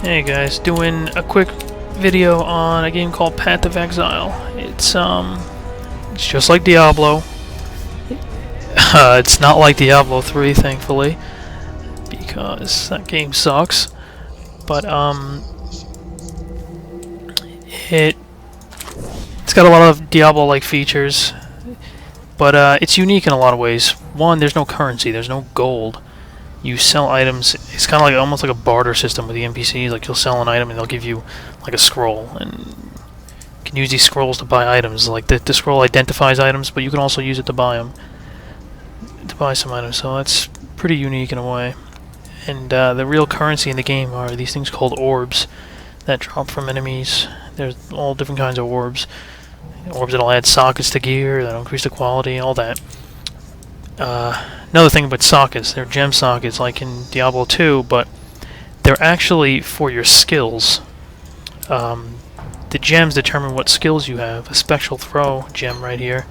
Hey guys, doing a quick video on a game called Path of Exile. It's just like Diablo. It's not like Diablo 3, thankfully, because that game sucks. But it's got a lot of Diablo-like features, but it's unique in a lot of ways. One, there's no currency, there's no gold. You sell items. It's kind of like almost like a barter system with the NPCs. Like you'll sell an item and they'll give you like a scroll, and you can use these scrolls to buy items. Like the scroll identifies items, but you can also use it to buy them, to buy some items. So that's pretty unique in a way. And the real currency in the game are these things called orbs that drop from enemies. There's all different kinds of orbs. Orbs that'll add sockets to gear, that'll increase the quality, all that. Another thing about sockets, they're gem sockets like in Diablo 2, but they're actually for your skills. The gems determine what skills you have. A spectral throw gem right here.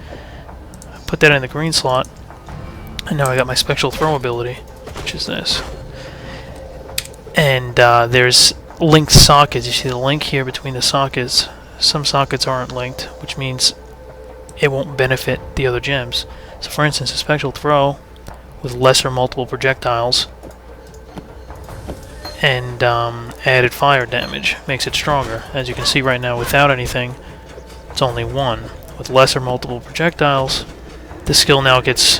I put that in the green slot, and now I got my spectral throw ability, which is this. And there's linked sockets. You see the link here between the sockets. Some sockets aren't linked, which means it won't benefit the other gems. So for instance, a spectral throw with lesser multiple projectiles and added fire damage makes it stronger. As you can see right now, without anything, it's only 1. With lesser multiple projectiles, the skill now gets,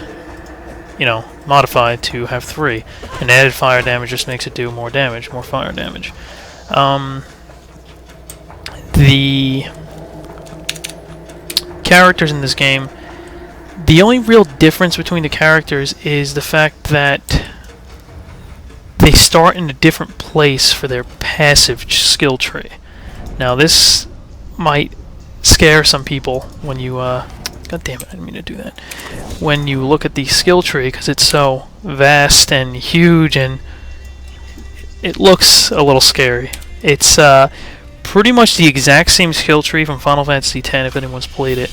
modified to have 3. And added fire damage just makes it do more damage, more fire damage. The characters in this game, the only real difference between the characters is the fact that they start in a different place for their passive skill tree. Now this might scare some people when you, god damn it, I didn't mean to do that. When you look at the skill tree, because it's so vast and huge and it looks a little scary. It's pretty much the exact same skill tree from Final Fantasy X if anyone's played it.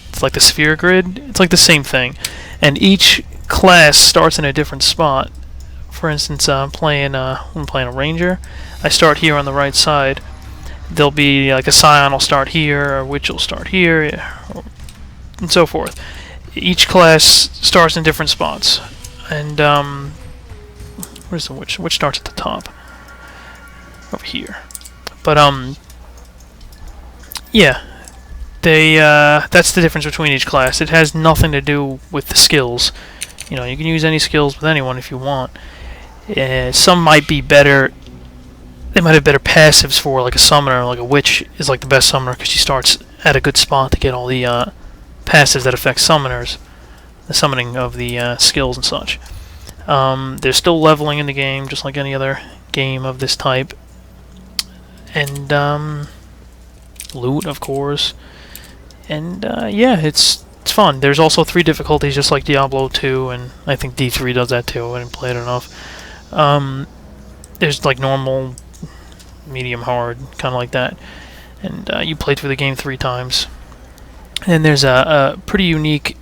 It's like the sphere grid. It's like the same thing, and each class starts in a different spot. For instance, I'm playing a ranger. I start here on the right side. There'll be like a scion will start here, a witch will start here, and so forth. Each class starts in different spots, and where's the witch? Witch starts at the top, over here. But yeah. That's the difference between each class. It has nothing to do with the skills. You can use any skills with anyone if you want. Some might be better. They might have better passives for like a summoner. Like a witch is like the best summoner because she starts at a good spot to get all the passives that affect summoners, the summoning of the skills and such. There's still leveling in the game, just like any other game of this type. And loot, of course. And yeah, it's fun. There's also 3 difficulties, just like Diablo 2, and I think D3 does that too. I didn't play it enough. There's like normal, medium, hard, kind of like that. And you play through the game 3 times. And there's a pretty unique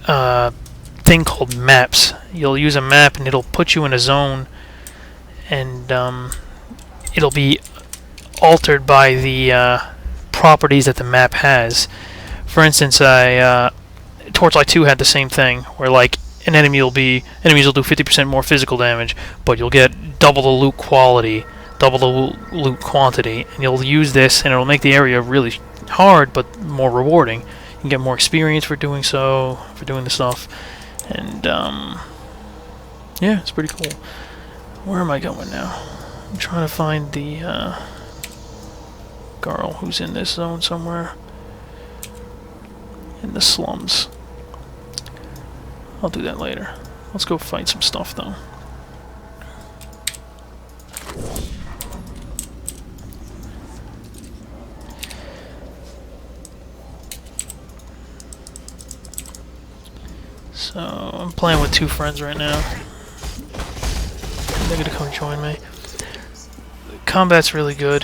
thing called maps. You'll use a map, and it'll put you in a zone, and it'll be altered by the properties that the map has. For instance, Torchlight 2 had the same thing, where like enemies will do 50% more physical damage, but you'll get double the loot quality, double the loot quantity, and you'll use this, and it'll make the area really hard, but more rewarding. You can get more experience for doing so, for doing the stuff, and yeah, it's pretty cool. Where am I going now? I'm trying to find the girl who's in this zone somewhere. In the slums. I'll do that later. Let's go fight some stuff though. So, I'm playing with 2 friends right now. They're gonna come join me. Combat's really good.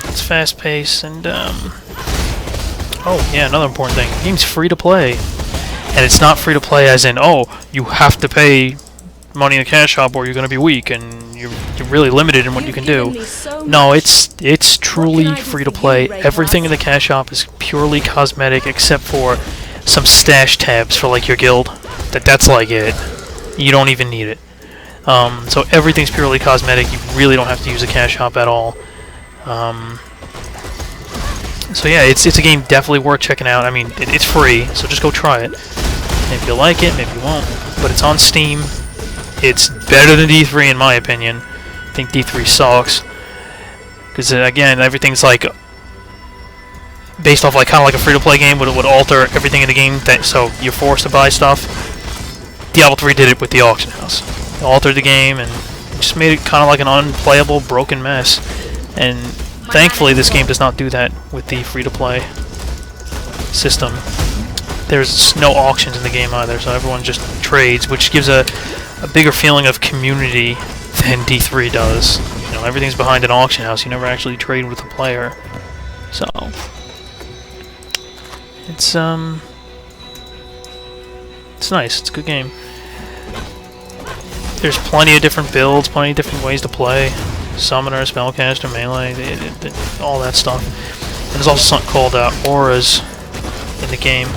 It's fast-paced, and oh yeah, another important thing. The game's free to play, and it's not free to play as in, oh, you have to pay money in the cash shop or you're going to be weak and you're really limited in what you can do. No, it's truly free to play. Everything in the cash shop is purely cosmetic except for some stash tabs for like your guild. That's like it. You don't even need it. So everything's purely cosmetic. You really don't have to use the cash shop at all. So yeah, it's a game definitely worth checking out. I mean, it's free, so just go try it. Maybe you'll like it, maybe you won't. But it's on Steam. It's better than D3 in my opinion. I think D3 sucks. Because again, everything's like based off like kind of like a free-to-play game, but it would alter everything in the game. So you're forced to buy stuff. Diablo 3 did it with the auction house. It altered the game and just made it kind of like an unplayable, broken mess. And thankfully, this game does not do that with the free-to-play system. There's no auctions in the game either, so everyone just trades, which gives a bigger feeling of community than D3 does. You know, everything's behind an auction house. You never actually trade with a player. So it's nice. It's a good game. There's plenty of different builds, plenty of different ways to play. Summoner, Spellcaster, Melee, all that stuff. And there's also something called auras in the game.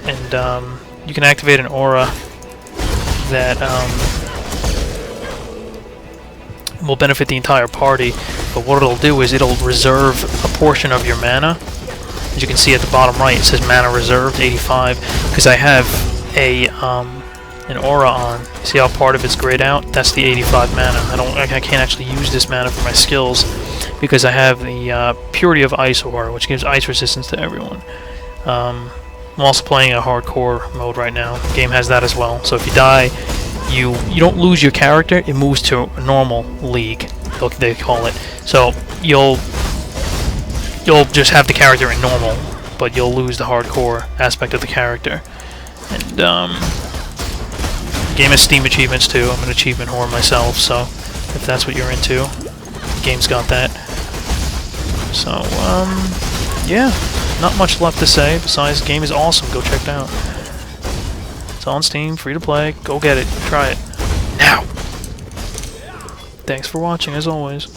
And you can activate an aura that will benefit the entire party. But what it'll do is it'll reserve a portion of your mana. As you can see at the bottom right, it says mana reserved 85. Because I have an aura on. See how part of it's grayed out? That's the 85 mana. I can't actually use this mana for my skills because I have the Purity of Ice aura, which gives ice resistance to everyone. I'm also playing a hardcore mode right now. The game has that as well. So if you die, you don't lose your character. It moves to a normal league, they call it. So you'll just have the character in normal, but you'll lose the hardcore aspect of the character. And game has Steam achievements too. I'm an achievement whore myself, so if that's what you're into, the game's got that. So, yeah, not much left to say besides the game is awesome. Go check it out. It's on Steam, free to play. Go get it. Try it. Now! Thanks for watching, as always.